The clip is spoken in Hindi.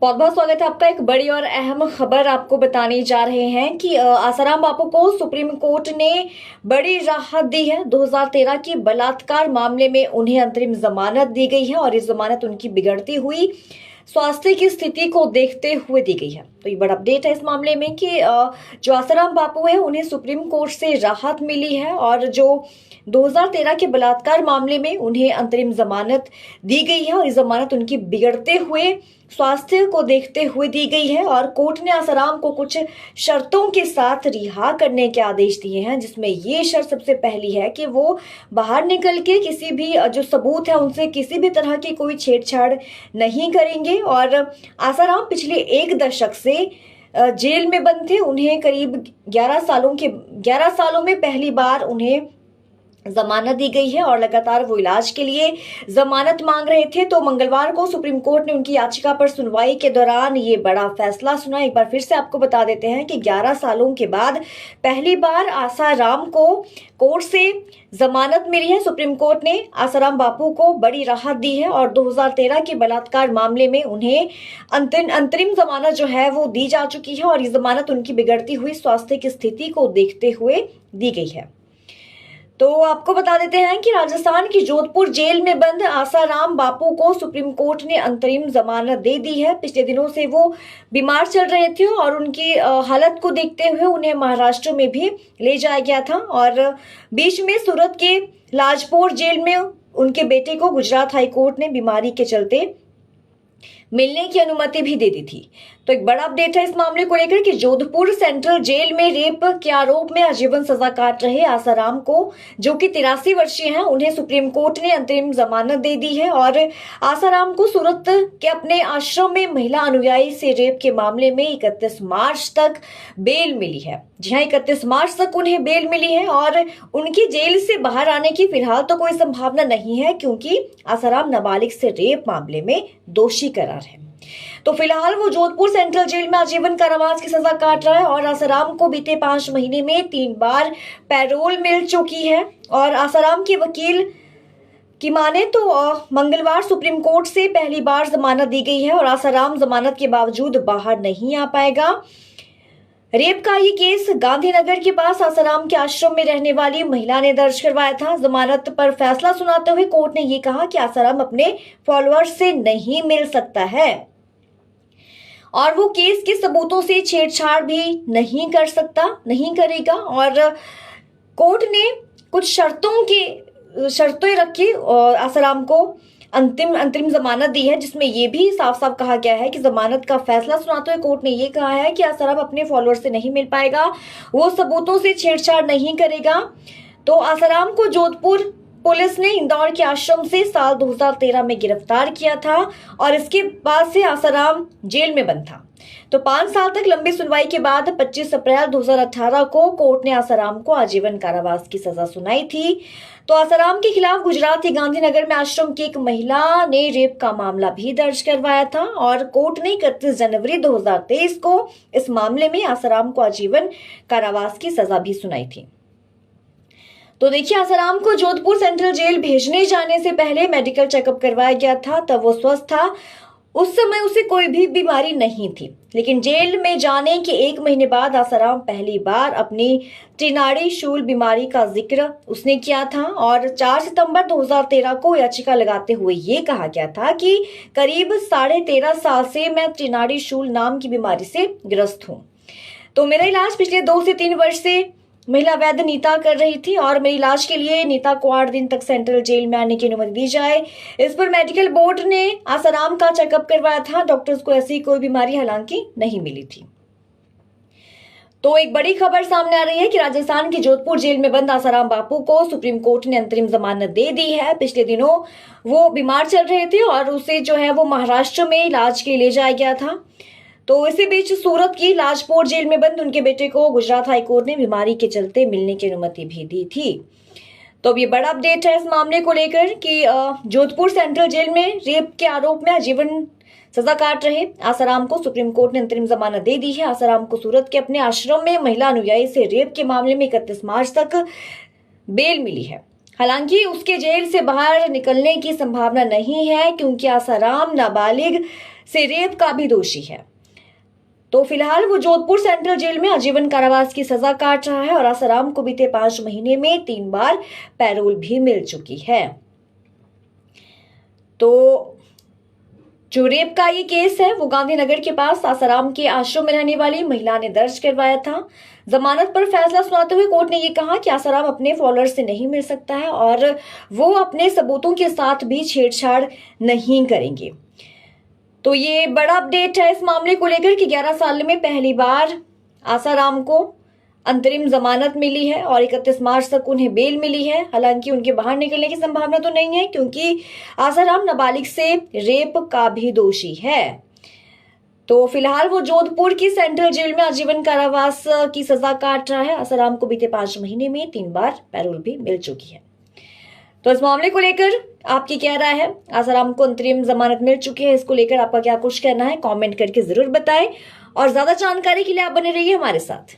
बहुत बहुत स्वागत है आपका। एक बड़ी और अहम खबर आपको बताने जा रहे हैं कि आसाराम बापू को सुप्रीम कोर्ट ने बड़ी राहत दी है। 2013 की बलात्कार मामले में उन्हें अंतरिम जमानत दी गई है और ये जमानत उनकी बिगड़ती हुई स्वास्थ्य की स्थिति को देखते हुए दी गई है। तो ये बड़ा अपडेट है इस मामले में कि जो आसाराम बापू है उन्हें सुप्रीम कोर्ट से राहत मिली है और जो 2013 के बलात्कार मामले में उन्हें अंतरिम जमानत दी गई है और ये जमानत उनकी बिगड़ते हुए स्वास्थ्य को देखते हुए दी गई है। और कोर्ट ने आसाराम को कुछ शर्तों के साथ रिहा करने के आदेश दिए हैं, जिसमें ये शर्त सबसे पहली है कि वो बाहर निकल के किसी भी जो सबूत है उनसे किसी भी तरह की कोई छेड़छाड़ नहीं करेंगे। और आसाराम पिछले एक दशक से जेल में बंद थे। उन्हें करीब 11 सालों में पहली बार उन्हें जमानत दी गई है और लगातार वो इलाज के लिए जमानत मांग रहे थे। तो मंगलवार को सुप्रीम कोर्ट ने उनकी याचिका पर सुनवाई के दौरान ये बड़ा फैसला सुना। एक बार फिर से आपको बता देते हैं कि 11 सालों के बाद पहली बार आसाराम को कोर्ट से जमानत मिली है। सुप्रीम कोर्ट ने आसाराम बापू को बड़ी राहत दी है और 2013 के बलात्कार मामले में उन्हें अंतरिम जमानत जो है वो दी जा चुकी है और ये जमानत उनकी बिगड़ती हुई स्वास्थ्य की स्थिति को देखते हुए दी गई है। तो आपको बता देते हैं कि राजस्थान की जोधपुर जेल में बंद आसाराम बापू को सुप्रीम कोर्ट ने अंतरिम जमानत दे दी है। पिछले दिनों से वो बीमार चल रहे थे और उनकी हालत को देखते हुए उन्हें महाराष्ट्र में भी ले जाया गया था और बीच में सूरत के लाजपोर जेल में उनके बेटे को गुजरात हाईकोर्ट ने बीमारी के चलते मिलने की अनुमति भी दे दी थी। तो एक बड़ा अपडेट है इस मामले को लेकर कि जोधपुर सेंट्रल जेल में रेप के आरोप में आजीवन सजा काट रहे आसाराम को, जो कि 83 वर्षीय हैं, उन्हें सुप्रीम कोर्ट ने अंतरिम जमानत दे दी है। और आसाराम को सूरत के अपने आश्रम में महिला अनुयायी से रेप के मामले में 31 मार्च तक बेल मिली है। जी हाँ, 31 मार्च तक उन्हें बेल मिली है और उनकी जेल से बाहर आने की फिलहाल तो कोई संभावना नहीं है, क्योंकि आसाराम नाबालिग से रेप मामले में दोषी करार है। तो फिलहाल वो जोधपुर सेंट्रल जेल में आजीवन कारावास की सजा काट रहा है और आसाराम को बीते 5 महीने में 3 बार पैरोल मिल चुकी है। और आसाराम के वकील की माने तो मंगलवार सुप्रीम कोर्ट से पहली बार जमानत दी गई है और आसाराम जमानत के बावजूद बाहर नहीं आ पाएगा। रेप का ये केस गांधीनगर के पास आसाराम के आश्रम में रहने वाली महिला ने दर्ज करवाया था। जमानत पर फैसला सुनाते हुए कोर्ट ने ये कहा कि आसाराम अपने फॉलोअर्स से नहीं मिल सकता है और वो केस के सबूतों से छेड़छाड़ भी नहीं करेगा। और कोर्ट ने कुछ शर्तें रखी और आसाराम को अंतरिम जमानत दी है, जिसमें ये भी साफ साफ कहा गया है कि जमानत का फैसला सुनाते हुए कोर्ट ने ये कहा है कि आसाराम अपने फॉलोअर्स से नहीं मिल पाएगा, वो सबूतों से छेड़छाड़ नहीं करेगा। तो आसाराम को जोधपुर पुलिस ने इंदौर के आश्रम से साल 2013 में गिरफ्तार किया था और इसके बाद से आसाराम जेल में बंद था। तो 5 साल तक लंबी सुनवाई के बाद 25 अप्रैल 2018 को कोर्ट ने आसाराम को आजीवन कारावास की सजा सुनाई थी। तो आसाराम के खिलाफ गुजरात के गांधीनगर में आश्रम की एक महिला ने रेप का मामला भी दर्ज करवाया था और कोर्ट ने 31 जनवरी 2023 को इस मामले में आसाराम को आजीवन कारावास की सजा भी सुनाई थी। तो देखिए, आसाराम को जोधपुर सेंट्रल जेल भेजने जाने से पहले मेडिकल चेकअप करवाया गया था, तब वो स्वस्थ था। उस समय उसे कोई भी बीमारी नहीं थी, लेकिन जेल में जाने के 1 महीने बाद आसाराम पहली बार अपनी त्रिनाड़ी शूल बीमारी का जिक्र उसने किया था और 4 सितंबर 2013 को याचिका लगाते हुए ये कहा गया था कि करीब 13.5 साल से मैं त्रिनाड़ी शूल नाम की बीमारी से ग्रस्त हूँ। तो मेरा इलाज पिछले 2 से 3 वर्ष से महिला वैद्य नीता कर रही थी और मेरे इलाज के लिए नीता को 8 दिन तक सेंट्रल जेल में आने की अनुमति दी जाए। इस पर मेडिकल बोर्ड ने आसाराम का चेकअप करवाया था। डॉक्टर्स को ऐसी कोई बीमारी हालांकि नहीं मिली थी। तो एक बड़ी खबर सामने आ रही है कि राजस्थान की जोधपुर जेल में बंद आसाराम बापू को सुप्रीम कोर्ट ने अंतरिम जमानत दे दी है। पिछले दिनों वो बीमार चल रहे थे और उसे जो है वो महाराष्ट्र में इलाज के लिए ले जाया गया था। तो इसी बीच सूरत की लाजपोर जेल में बंद उनके बेटे को गुजरात हाईकोर्ट ने बीमारी के चलते मिलने की अनुमति भी दी थी। तो अब ये बड़ा अपडेट है इस मामले को लेकर कि जोधपुर सेंट्रल जेल में रेप के आरोप में आजीवन सजा काट रहे आसाराम को सुप्रीम कोर्ट ने अंतरिम जमानत दे दी है। आसाराम को सूरत के अपने आश्रम में महिला अनुयायी से रेप के मामले में 31 मार्च तक बेल मिली है। हालांकि उसके जेल से बाहर निकलने की संभावना नहीं है, क्योंकि आसाराम नाबालिग से रेप का भी दोषी है। तो फिलहाल वो जोधपुर सेंट्रल जेल में आजीवन कारावास की सजा काट रहा है और आसाराम को बीते 5 महीने में 3 बार पैरोल भी मिल चुकी है। तो जो रेप का ये केस है वो गांधीनगर के पास आसाराम के आश्रम में रहने वाली महिला ने दर्ज करवाया था। जमानत पर फैसला सुनाते हुए कोर्ट ने ये कहा कि आसाराम अपने फॉलोअर्स से नहीं मिल सकता है और वो अपने सबूतों के साथ भी छेड़छाड़ नहीं करेंगे। तो ये बड़ा अपडेट है इस मामले को लेकर कि 11 साल में पहली बार आसाराम को अंतरिम जमानत मिली है और 31 मार्च तक उन्हें बेल मिली है। हालांकि उनके बाहर निकलने की संभावना तो नहीं है क्योंकि आसाराम नाबालिग से रेप का भी दोषी है। तो फिलहाल वो जोधपुर की सेंट्रल जेल में आजीवन कारावास की सजा काट रहा है। आसाराम को बीते 5 महीने में 3 बार पैरोल भी मिल चुकी है। तो इस मामले को लेकर आपकी क्या राय है? आसाराम को अंतरिम जमानत मिल चुकी है, इसको लेकर आपका क्या कुछ कहना है? कमेंट करके जरूर बताएं और ज्यादा जानकारी के लिए आप बने रहिए हमारे साथ।